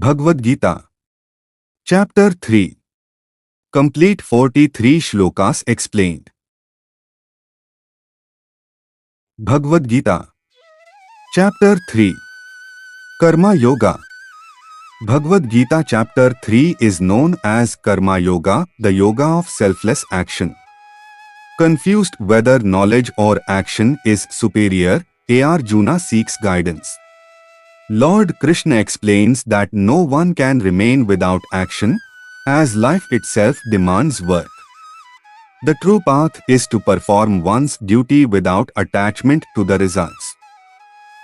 Bhagavad Gita, Chapter 3. Complete 43 shlokas explained. Bhagavad Gita, Chapter 3. Karma Yoga. Bhagavad Gita Chapter 3 is known as Karma Yoga, the yoga of selfless action. Confused whether knowledge or action is superior, Arjuna seeks guidance. Lord Krishna explains that no one can remain without action, as life itself demands work. The true path is to perform one's duty without attachment to the results.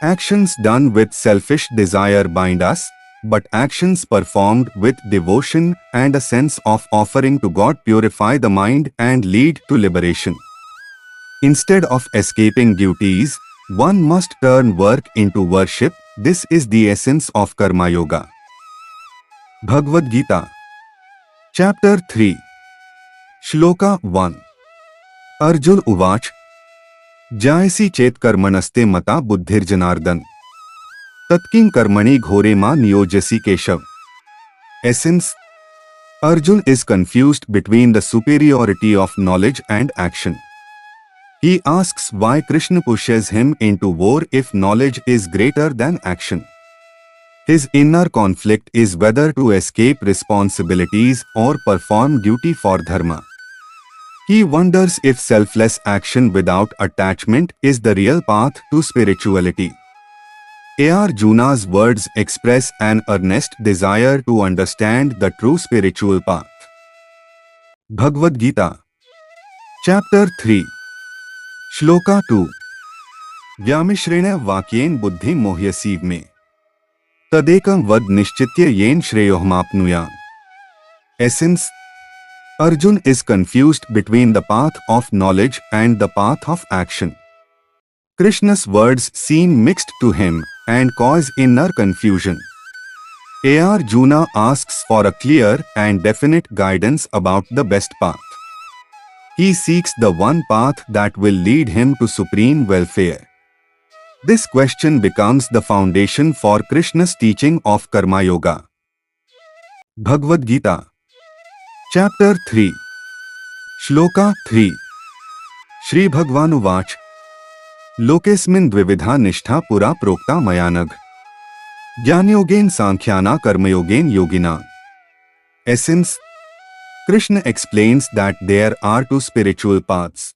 Actions done with selfish desire bind us, but actions performed with devotion and a sense of offering to God purify the mind and lead to liberation. Instead of escaping duties, one must turn work into worship. This is the essence of Karma Yoga. Bhagavad Gita, Chapter 3, Shloka 1. Arjun Uvach, Jayasi chet karmanaste mata buddhirjanardan. Tatking karmani ghore ma niyojasi keshav. Essence: Arjun is confused between the superiority of knowledge and action. He asks why Krishna pushes him into war if knowledge is greater than action. His inner conflict is whether to escape responsibilities or perform duty for dharma. He wonders if selfless action without attachment is the real path to spirituality. Arjuna's words express an earnest desire to understand the true spiritual path. Bhagavad Gita, Chapter 3, Shloka 2. Vyamishreణ वाक्येन बुद्धि मोह्यसीव में तदेकं वद निश्चित्य येन श्रेयोहमाप्नुयाम. Essence: Arjun is confused between the path of knowledge and the path of action. Krishna's words seem mixed to him and cause inner confusion. Arjuna asks for a clear and definite guidance about the best path. He seeks the one path that will lead him to supreme welfare. This question becomes the foundation for Krishna's teaching of Karma Yoga. Bhagavad Gita, Chapter 3, Shloka 3. Shri Bhagwanuvach, Lokesmin dvividha nishtha pura prokta mayanag. Jnanyogen sankhyaana karmayogen yogina. Essence: Krishna explains that there are two spiritual paths.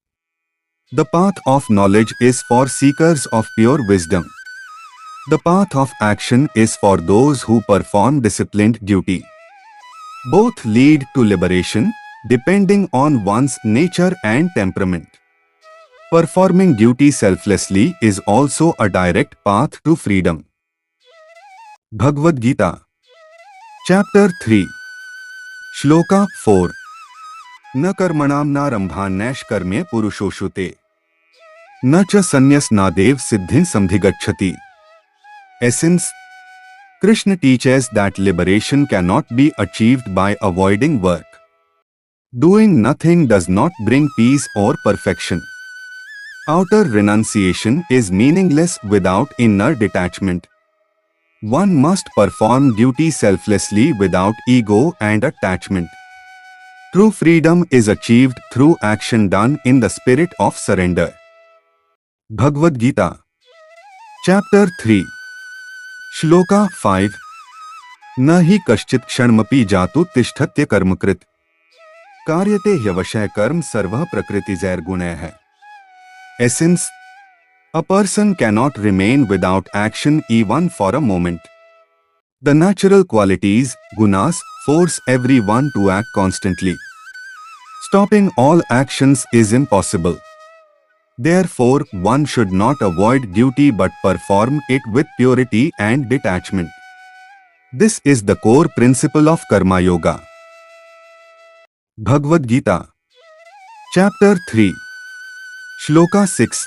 The path of knowledge is for seekers of pure wisdom. The path of action is for those who perform disciplined duty. Both lead to liberation, depending on one's nature and temperament. Performing duty selflessly is also a direct path to freedom. Bhagavad Gita, Chapter 3, Shloka 4. न कर्मणामनारंभान्नैष कर्मे पुरुषोषुते न च संन्यासनादेव सिद्धिं समधिगच्छति. Essence: Krishna teaches that liberation cannot be achieved by avoiding work. Doing nothing does not bring peace or perfection. Outer renunciation is meaningless without inner detachment. One must perform duty selflessly without ego and attachment. True freedom is achieved through action done in the spirit of surrender. Bhagavad Gita, Chapter 3, Shloka 5. न हि कश्चित् क्षणमपि जातु तिष्ठत्य कर्मकृत् कार्यते ह्यवशः कर्म सर्वः प्रकृतिजैर्गुणैः. Essence: A person cannot remain without action even for a moment. The natural qualities, gunas, force everyone to act constantly. Stopping all actions is impossible. Therefore, one should not avoid duty but perform it with purity and detachment. This is the core principle of Karma Yoga. Bhagavad Gita, Chapter 3, Shloka 6.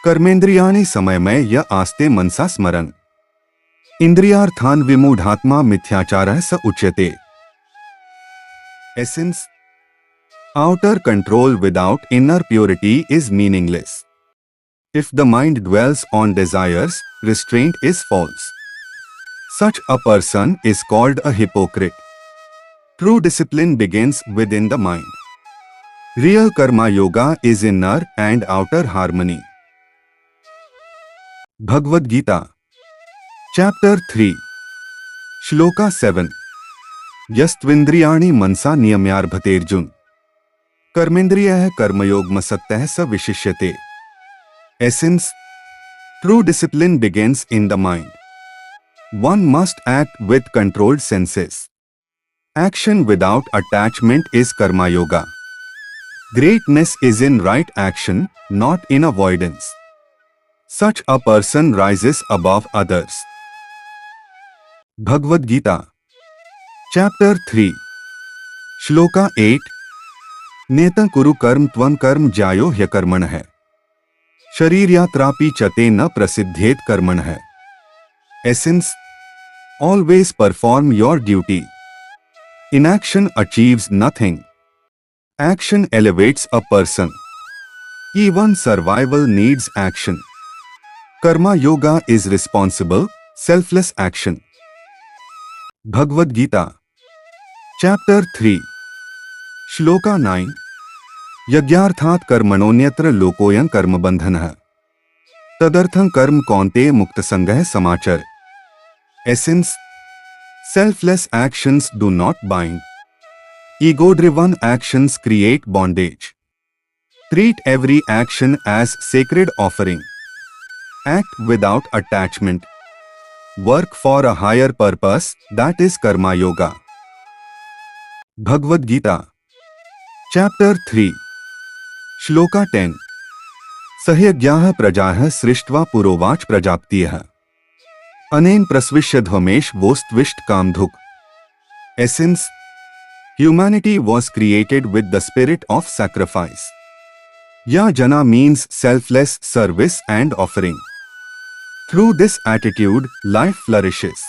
कर्मेंद्रियाणि समयमय य आस्ते मनसा स्मरन् इंद्रियार्थान विमूढ़ात्मा मिथ्याचारः स उच्यते. Essence: Outer control without inner purity is meaningless. If the mind dwells on desires, restraint is false. Such a person is called a hypocrite. True discipline begins within the mind. Real Karma Yoga is inner and outer harmony. Bhagavad Gita, Chapter 3, Shloka 7. Yastvindriyani mansa niyamyarbhaterjun. Karmendriyah karmayogmasaktaha sa vishishyate. Essence: true discipline begins in the mind. One must act with controlled senses. Action without attachment is Karma Yoga. Greatness is in right action, not in avoidance. Such a person rises above others. Bhagavad Gita, Chapter 3, Shloka 8. Netam kuru karm tvam karm jayo hyakarman hai. Sharir yatrapi chate na prasiddhet karman hai. Essence: always perform your duty. Inaction achieves nothing. Action elevates a person. Even survival needs action. Karma Yoga is responsible, selfless action. Bhagavad Gita, Chapter 3, Shloka 9. Yagyarthat karmanonyatra lokoyan karmabandhanah. Tadartham karm kaunte muktasangah samachar. Essence: selfless actions do not bind. Ego-driven actions create bondage. Treat every action as sacred offering. Act without attachment. Work for a higher purpose, that is Karma Yoga. Bhagavad Gita, Chapter 3, Shloka 10. Sahyagyaha prajaha srishtva purovach prajaptiyah. Anen prasvishyadhvamesh vostvisht kamdhuk. Essence: humanity was created with the spirit of sacrifice. Yajana means selfless service and offering. Through this attitude, life flourishes.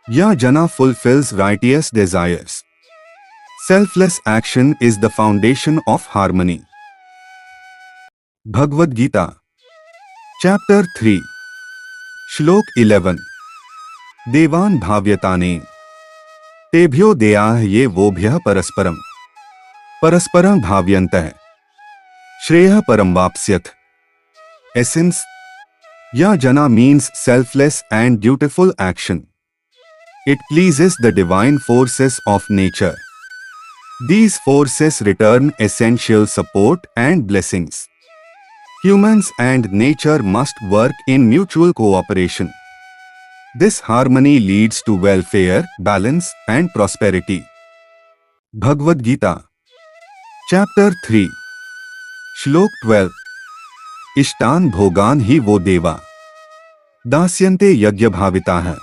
Yajana fulfills righteous desires. Selfless action is the foundation of harmony. Bhagavad Gita, Chapter 3, Shlok 11. Devan bhavyatane. Tebhyo deyah ye vobhyah parasparam. Parasparam bhavyantah. Shreya param vapsyat. Essence: Yajana means selfless and dutiful action. It pleases the divine forces of nature. These forces return essential support and blessings. Humans and nature must work in mutual cooperation. This harmony leads to welfare, balance, and prosperity. Bhagavad Gita, Chapter 3, Shlok 12. Ishtan bhogan hi vo deva. Dasyante yajna bhavitaha.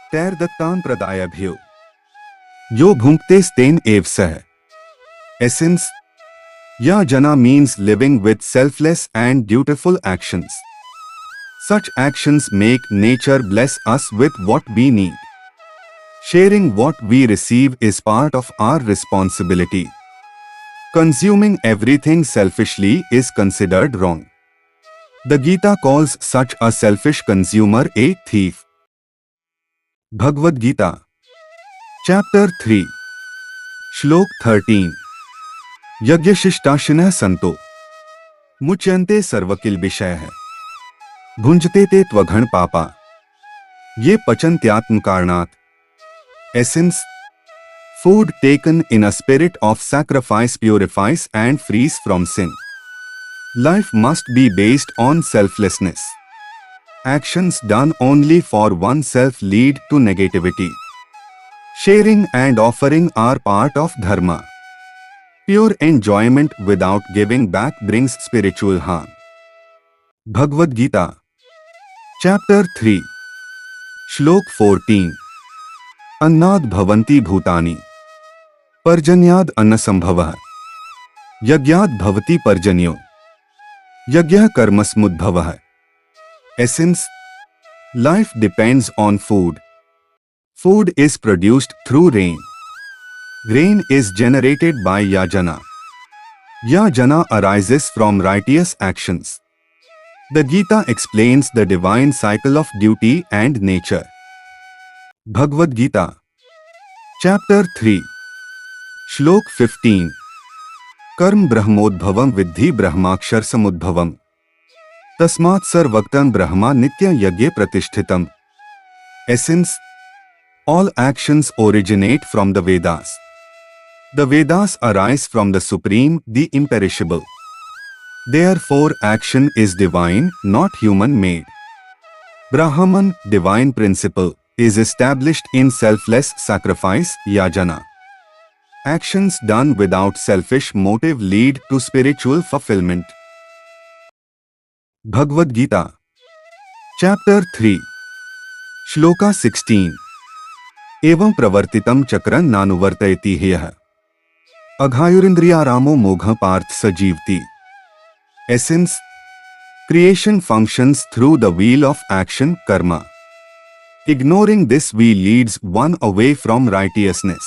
Tair dattan pradayabhyo. Yo bhunkte sten ev sah. Essence: Yajana means living with selfless and dutiful actions. Such actions make nature bless us with what we need. Sharing what we receive is part of our responsibility. Consuming everything selfishly is considered wrong. The Gita calls such a selfish consumer a thief. Bhagavad Gita, Chapter 3, Shlok 13. Yagyashishtashinah santo. Muchyante sarvakil bishayah. Bhunjate te tvaghan papa. Ye pachantyatm karnat. Essence: food taken in a spirit of sacrifice purifies and frees from sin. Life must be based on selflessness. Actions done only for oneself lead to negativity. Sharing and offering are part of dharma. Pure enjoyment without giving back brings spiritual harm. Bhagavad Gita, Chapter 3, Shlok 14. Annad bhavanti bhutani. Parjanyad annasambhavah. Yagyad bhavati parjanyo. Yagya karmasmudbhavah. Essence: life depends on food. Food is produced through rain. Rain is generated by yajana. Yajana arises from righteous actions. The Gita explains the divine cycle of duty and nature. Bhagavad Gita, Chapter 3, Shlok 15. Karm Brahmodbhavam Vidhi Brahmakshar Samudbhavam. Tasmat Sarvaktan Brahma Nitya Yagye Pratishtitam. Essence: all actions originate from the Vedas. The Vedas arise from the Supreme, the imperishable. Therefore, action is divine, not human-made. Brahman, divine principle, is established in selfless sacrifice, yajana. Actions done without selfish motive lead to spiritual fulfillment. Bhagavad Gita, Chapter 3, Shloka 16. Evam pravartitam chakran nanuvartayati hyah. Aghayurindriyaramo mogha parth sajivti. Essence: creation functions through the wheel of action, karma. Ignoring this wheel leads one away from righteousness.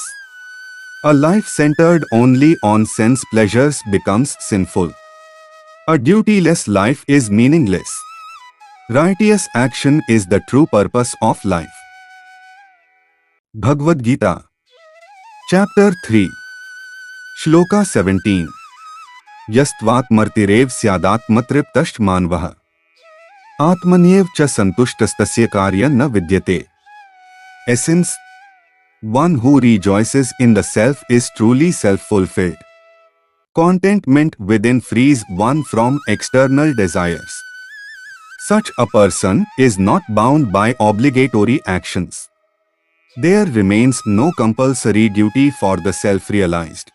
A life centered only on sense pleasures becomes sinful. A duty-less life is meaningless. Righteous action is the true purpose of life. Bhagavad Gita, Chapter 3, Shloka 17. Yastvatmartirev syadatmatriptasht manvah. Atmanyev cha santushtastasya karya na vidyate. Essence: one who rejoices in the self is truly self-fulfilled. Contentment within frees one from external desires. Such a person is not bound by obligatory actions. There remains no compulsory duty for the self-realized.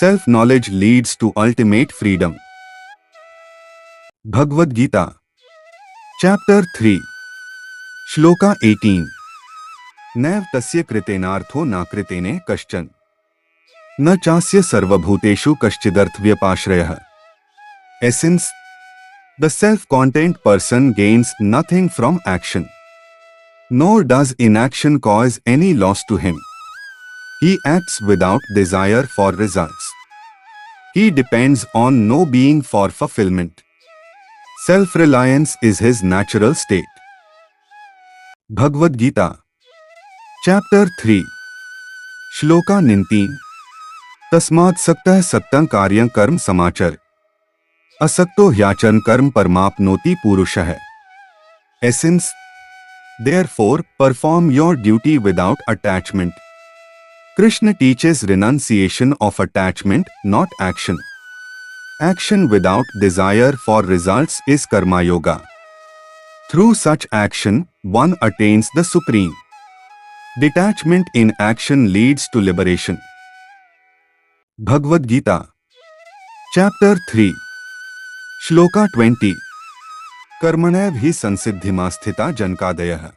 Self-knowledge leads to ultimate freedom. Bhagavad Gita, Chapter 3, Shloka 18. Naiv tasya kritenartho na kritene kaschan. Na chasya sarvabhuteshu kaschidharthvyapashrayah. Essence: the self-content person gains nothing from action. Nor does inaction cause any loss to him. He acts without desire for results. He depends on no being for fulfillment. Self-reliance is his natural state. Bhagavad Gita, Chapter 3, Shloka 19. Tasmad saktah saktang karyam karm samachar. Asakto hyachan karm parmapnoti purushah. Essence: therefore, perform your duty without attachment. Krishna teaches renunciation of attachment, not action. Action without desire for results is karma yoga. Through such action, one attains the supreme. Detachment in action leads to liberation. Bhagavad Gita, Chapter 3, Shloka 20. कर्मणैव ही संसिद्धिमा स्थिता जनकादयः.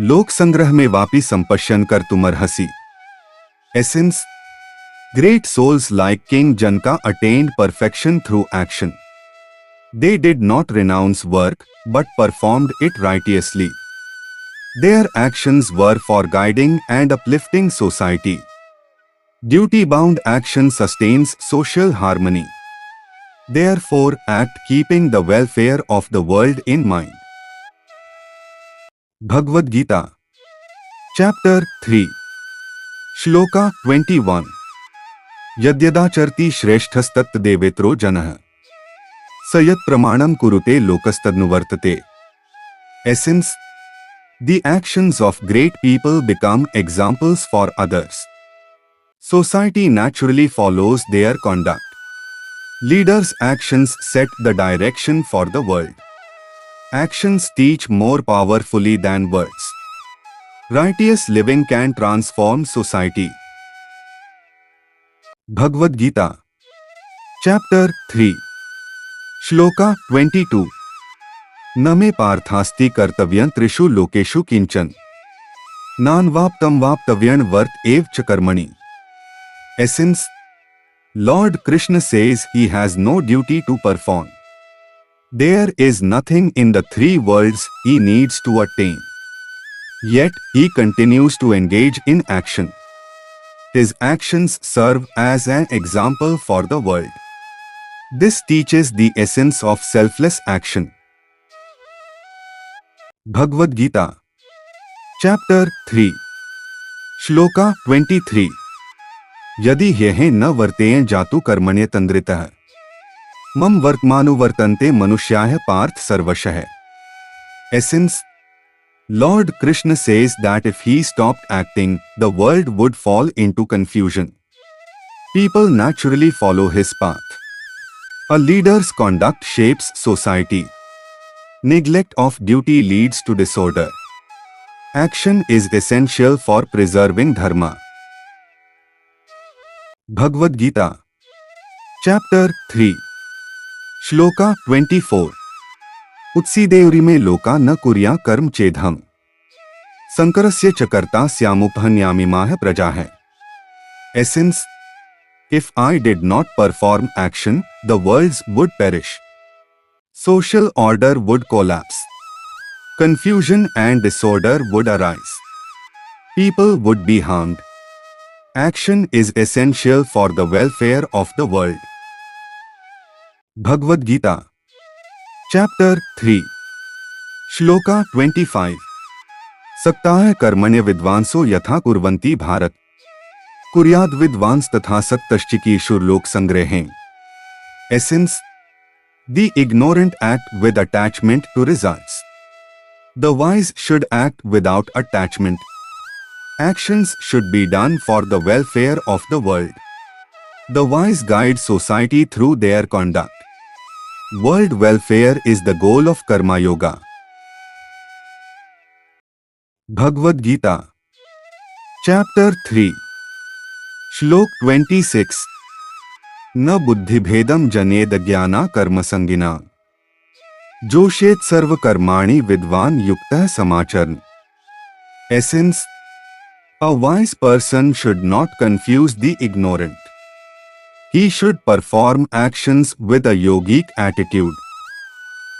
लोक संग्रह में वापी संपश्यन कर तुमर्हसि. Essence: great souls like King Janka attained perfection through action. They did not renounce work, but performed it righteously. Their actions were for guiding and uplifting society. Duty-bound action sustains social harmony. Therefore, act keeping the welfare of the world in mind. Bhagavad Gita, Chapter 3, Shloka 21. Yadyadacharti shreshthastat devetro janah. Sayat pramanam kurute lokastadnuvartate. Essence: the actions of great people become examples for others. Society naturally follows their conduct. Leaders' actions set the direction for the world. Actions teach more powerfully than words. Righteous living can transform society. Bhagavad Gita, Chapter 3, Shloka 22. Name parthasti kartavyan trishu lokeshu kinchan. Nanvaptam vaptavyan vart ev cha karmani. Essence: Lord Krishna says he has no duty to perform. There is nothing in the three worlds he needs to attain. Yet he continues to engage in action. His actions serve as an example for the world. This teaches the essence of selfless action. Bhagavad Gita, chapter 3 shloka 23 यदि ह्येह न वर्तेय जातु कर्मण्यतन्द्रितः मम वर्तमानुवर्तन्ते मनुष्याः पार्थ सर्वशः Essence Lord Krishna says that if he stopped acting, the world would fall into confusion. People naturally follow his path. A leader's conduct shapes society. Neglect of duty leads to disorder. Action is essential for preserving dharma. Bhagavad Gita Chapter 3 Shloka 24 उत्सीदेवरिमे लोका न कुर्या कर्म चेदहम् संकरस्य च कर्ता स्यामुपहन्यामिमाः प्रजाः Essence If I did not perform action, the worlds would perish. Social order would collapse. Confusion and disorder would arise. People would be harmed. Action is essential for the welfare of the world. Bhagavad Gita Chapter 3 Shloka 25 सक्ताः कर्मण्य विद्वांसो यथा कुर्वन्ति भारत कुर्याद् विद्वांस तथा सक्तश्चिकीर्षुर्लोक संग्रहें Essence The ignorant act with attachment to results. The wise should act without attachment. Actions should be done for the welfare of the world. The wise guide society through their conduct. World welfare is the goal of Karma Yoga. Bhagavad Gita Chapter 3 Shlok 26 न बुद्धिभेदम जनेद ज्ञाना कर्म संगिना जोशेत सर्व कर्माणि विद्वान युक्तः समाचरण Essence A wise person should not confuse the ignorant. He should perform actions with a yogic attitude.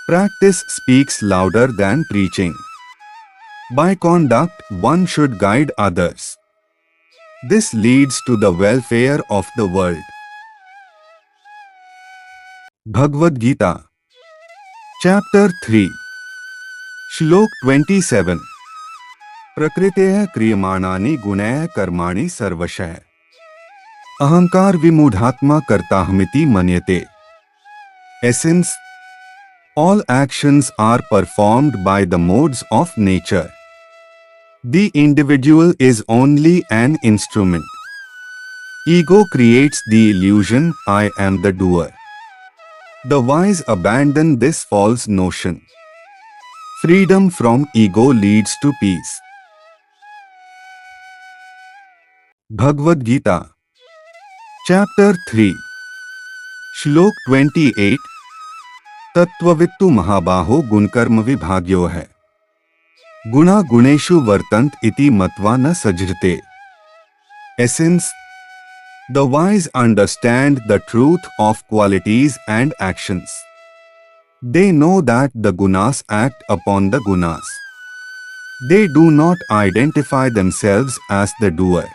Practice speaks louder than preaching. By conduct, one should guide others. This leads to the welfare of the world. Bhagavad Gita Chapter 3 Shlok 27 प्रकृतेः क्रियमाणानि गुणैः कर्माणि सर्वशः अहंकार विमूढ़ात्मा कर्ताहमिति मन्यते Essence All actions are performed by the modes of nature. The individual is only an instrument. Ego creates the illusion I am the doer. The wise abandon this false notion. Freedom from ego leads to peace. Bhagavad Gita Chapter 3 Shlok 28 तत्त्ववित्तु महाबाहो गुणकर्म विभाग्यो है गुणा गुणेषु वर्तन्त इति मत्वा न सज्जते Essence The wise understand the truth of qualities and actions. They know that the gunas act upon the gunas. They do not identify themselves as the doer.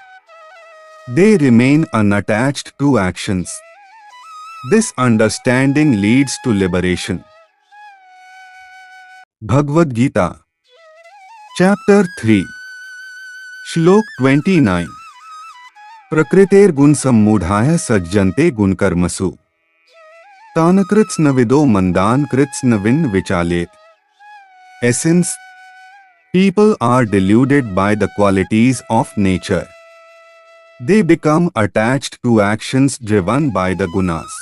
They remain unattached to actions. This understanding leads to liberation. Bhagavad Gita Chapter 3 Shlok 29 प्रकृतेर गुण सम्मूढ़ाः सज्जन्ते गुणकर्मसु तान कृत्स न विदो मंदान कृत्स न win विचालेत Essence People are deluded by the qualities of nature. They become attached to actions driven by the gunas.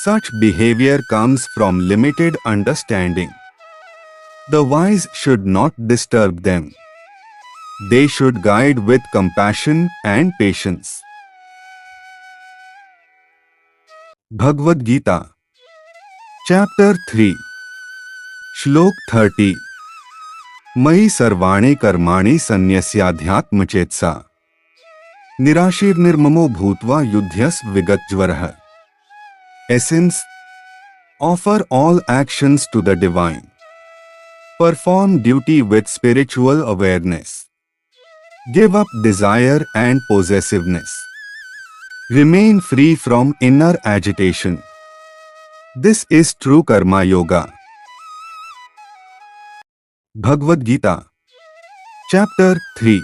Such behavior comes from limited understanding. The wise should not disturb them. They should guide with compassion and patience. Bhagavad Gita Chapter 3 Shlok 30 Mayi sarvane karmani sannyasyaadhyatmachetsa निराशीर्निर्ममो भूत्वा युध्यस विगतज्वरः Essence Offer all actions to the divine. Perform duty with spiritual awareness. Give up desire and possessiveness. Remain free from inner agitation. This is true Karma Yoga. Bhagavad Gita chapter 3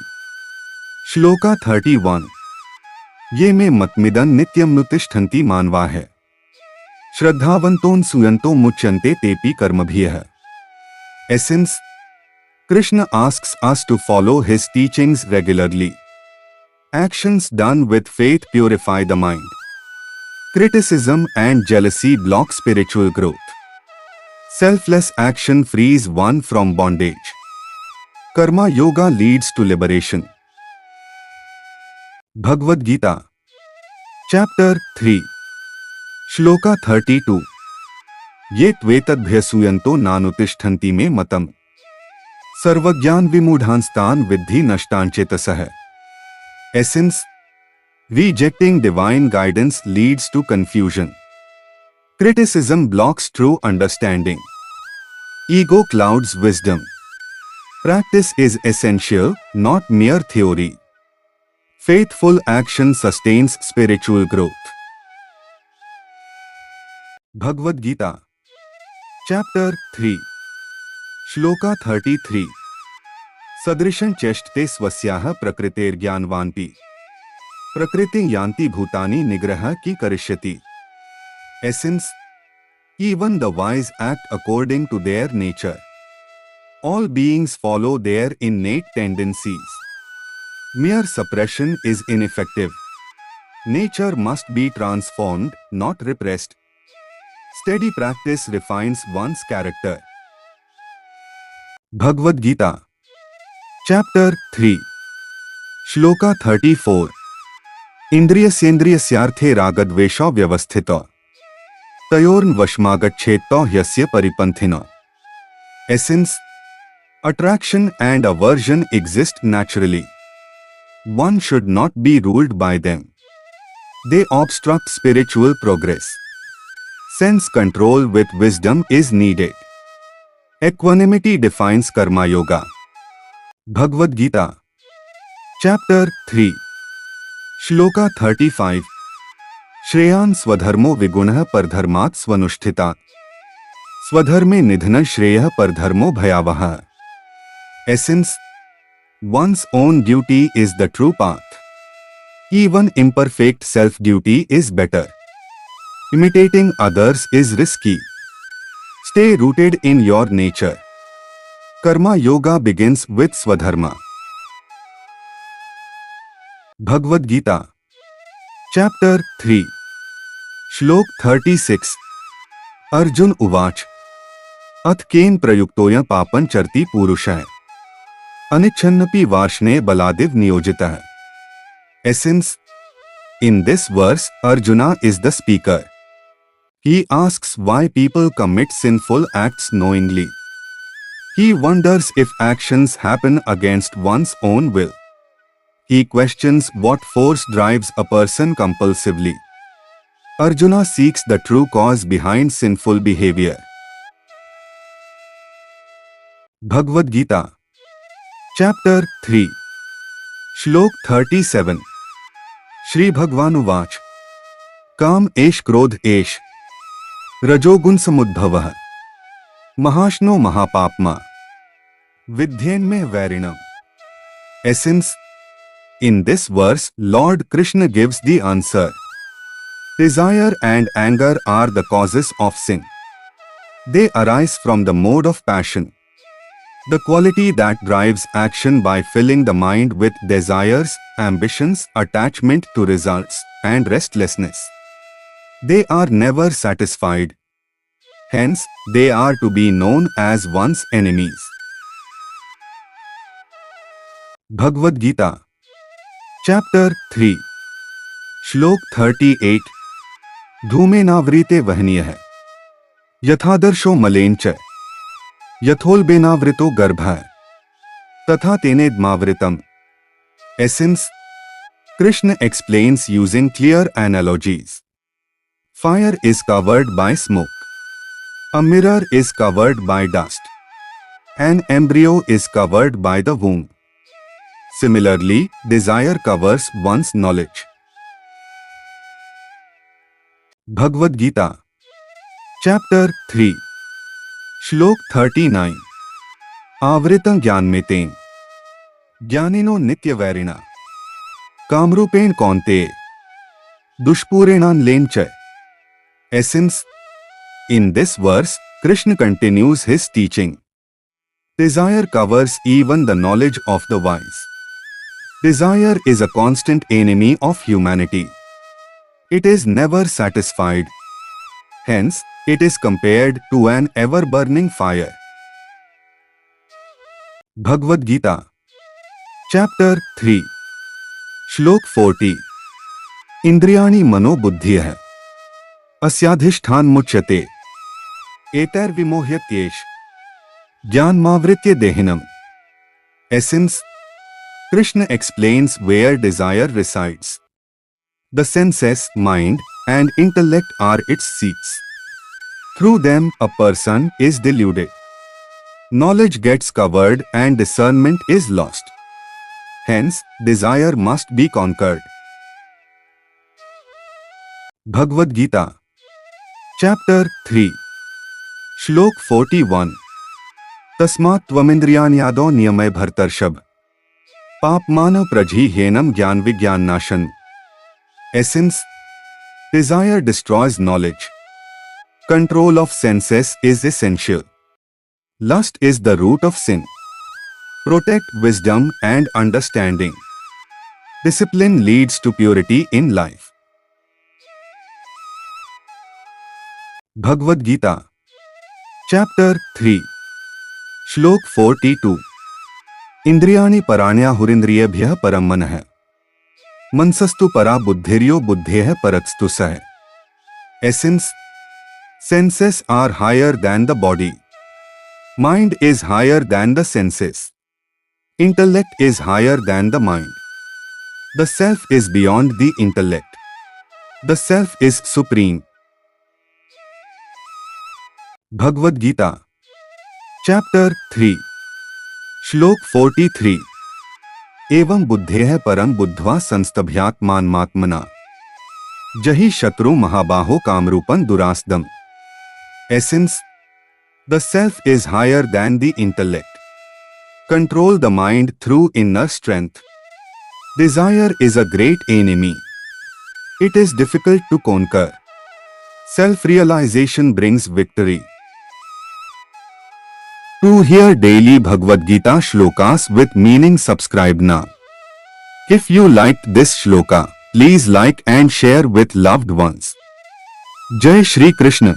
shloka 31 ये मे मतमिदं नित्यं नुतिष्ठन्ति मानवा है श्रद्धावंतों सुयंतो मुच्यन्ते तेपि कर्मभिः essence Krishna asks us to follow his teachings regularly. Actions done with faith purify the mind. Criticism and jealousy block spiritual growth. Selfless action frees one from bondage. Karma yoga leads to liberation. Bhagavad Gita Chapter 3 Shloka 32 ये त्वेतद्भ्यसूयन्तो नानुतिष्ठन्ति मे मतम् सर्वज्ञान विमूढ़ांस्तान विद्धि नष्टांचेतसः Essence Rejecting divine guidance leads to confusion. Criticism blocks true understanding. Ego clouds wisdom. Practice is essential, not mere theory. Faithful action sustains spiritual growth. Bhagavad Gita Chapter 3 shloka 33 सदृशं चेष्टते स्वस्याः प्रकृतेर्ज्ञानवानपि प्रकृतिं यान्ति भूतानि निग्रह की करिष्यति Essence Even the wise act according to their nature. All beings follow their innate tendencies. Mere suppression is ineffective. Nature must be transformed, not repressed. Steady practice refines one's character. Bhagavad Gita Chapter 3 Shloka 34 इंद्रियस्येन्द्रियस्यार्थे रागद्वेषौ व्यवस्थितौ तयोर्न वशमागच्छेत्तौ ह्यस्य परिपन्थिनः Essence Attraction and aversion exist naturally. One should not be ruled by them. They obstruct spiritual progress. Sense control with wisdom is needed. Equanimity defines Karma Yoga. Bhagavad Gita Chapter 3 Shloka 35 श्रेयान् स्वधर्मो विगुणः परधर्मात् स्वनुष्ठितात् स्वधर्मे निधनं श्रेयः परधर्मो भयावहः Essence One's own duty is the true path. Even imperfect self-duty is better. Imitating others is risky. Stay rooted in your nature. Karma Yoga begins with Swadharma. Bhagavad Gita Chapter 3 Shlok 36 Arjun Uvach Ath केन प्रयुक्तोऽयं पापं चरति पुरुषः अनिच्छन्नपि वार्ष्णे बलादिव नियोजितः Essence In this verse, Arjuna is the speaker. He asks why people commit sinful acts knowingly. He wonders if actions happen against one's own will. He questions what force drives a person compulsively. Arjuna seeks the true cause behind sinful behavior. Bhagavad Gita Chapter 3 Shlok 37 Shri Bhagwanuvach Kam esh krodh esh Rajogun samudbhavah Mahashno mahapapma Vidhyenmeh vairinam Essence In this verse, Lord Krishna gives the answer. Desire and anger are the causes of sin. They arise from the mode of passion. The quality that drives action by filling the mind with desires, ambitions, attachment to results, and restlessness. They are never satisfied. Hence, they are to be known as one's enemies. Bhagavad Gita Chapter 3 Shlok 38 Dhumenavrite vahniyaha Yathadarsho malencha Yatholbenavrito garbha Tatha tenedmavritam Essence Krishna explains using clear analogies. Fire is covered by smoke. A mirror is covered by dust. An embryo is covered by the womb. Similarly, desire covers one's knowledge. Bhagavad Gita Chapter 3 Shlok 39 Avritam Jnanmetem ज्ञानिनो नित्यवैरिणा कामरूपेण कौन्तेय दुष्पूरेणान्लेन च. Essence. In this verse, Krishna continues his teaching. Desire covers even the knowledge of the wise. Desire is a constant enemy of humanity. It is never satisfied. Hence, it is compared to an ever-burning fire. Bhagavad Gita, Chapter 3, Shlok 40. Indriyani mano buddhiyah अस्याधिष्ठान मुच्यते एतैर्विमोह्यत्येष ज्ञानमावृत्य देहिनम्. Essence. Krishna explains where desire resides. The senses, mind, and intellect are its seats. Through them, a person is deluded. Knowledge gets covered and discernment is lost. Hence, desire must be conquered. Bhagavad Gita, Chapter 3, Shlok 41. तस्मात् त्वमिन्द्रियाण्यादौ नियमय भरतर्षभ पापमानः प्रजिह्येनम् ज्ञान विज्ञान नाशन. Essence. Desire destroys knowledge. Control of senses is essential. Lust is the root of sin. Protect wisdom and understanding. Discipline leads to purity in life. Bhagavad Gita, Chapter 3, Shlok 42. Indriyani paranyahurindriyebhyah param manah mansastu para buddhiryo buddhyeh parakstu sah. Essence. Senses are higher than the body. Mind is higher than the senses. Intellect is higher than the mind. The self is beyond the intellect. The self is supreme. Bhagavad Gita, Chapter 3, Shlok 43. एवं बुद्धेः परं बुद्ध्वा संस्तभ्यात्मानमात्मना जहि शत्रु महाबाहो कामरूपं दुरासदम्. Essence. The self is higher than the intellect. Control the mind through inner strength. Desire is a great enemy. It is difficult to conquer. Self-realization brings victory. To hear daily Bhagavad Gita shlokas with meaning, subscribe now. If you liked this shloka, please like and share with loved ones. Jai Shri Krishna.